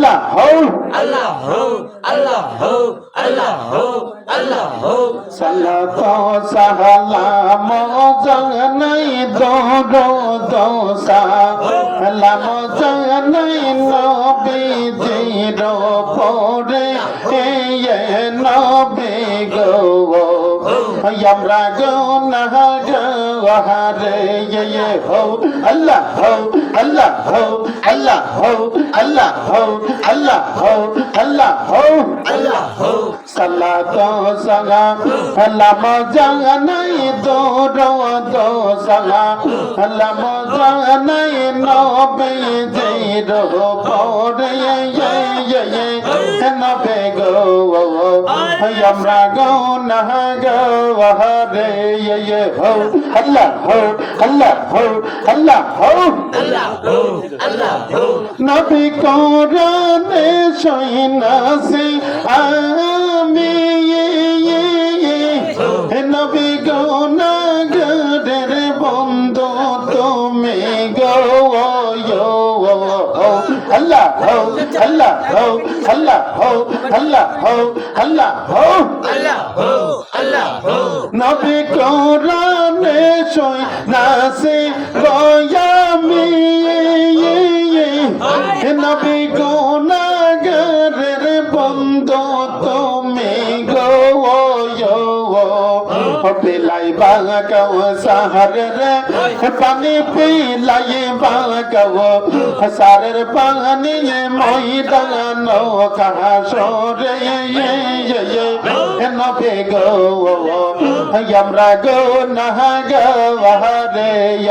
আল্লাহ হো আল্লাহ হো আল্লাহ হো আল্লাহ হো আল্লাহ হো সালাত সালাম জানাই দরুদ সালাম জানাই নবীজির উপরে এ নবী গো আমরা গুনাহগারে হো আল্লাহ হো আল্লাহ হো আল্লাহ হো আল্লাহ হো আল্লাহ হো আল্লাহ হো আল্লাহ হো সালাত সালাম সালাম জানাই দরুদ সালাম জানাই নবীজির উপরে নবী গো আমরা গুনাহগারে হো আল্লাহ হো আল্লাহ হো আল্লাহ হো আল্লাহ হো আল্লাহ হো নবী কোরআনে সইনাসি আমি নবী গুনাহগারের বন্ধু তুমি গো আল্লাহ হো আল্লাহ হো আল্লাহ হো আল্লাহ হো আল্লাহ হো আল্লাহ হো আল্লাহ হো নবী কোরআনে সইনাসি আমি নবী গুনাহগারের বন্ধু তুমি গো পিলাই বাগাও সাহারের পানি পিলাই বাগাও সারের পানি ময়দান কাহাসরে নবী গো আমরা গুনাহগারে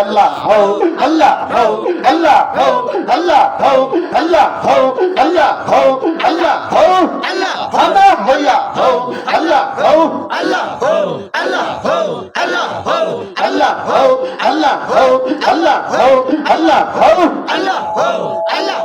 আল্লাহ হো আল্লাহ হো আল্লাহ হো আল্লাহ হো আল্লাহ হো আল্লাহ হো আল্লাহ হো আল্লাহ আল্লাহ হইয়া হো আল্লাহ হো আল্লাহ হো আল্লাহ হো আল্লাহ হো আল্লাহ হো আল্লাহ হো আল্লাহ হো আল্লাহ হো আল্লাহ হো আল্লাহ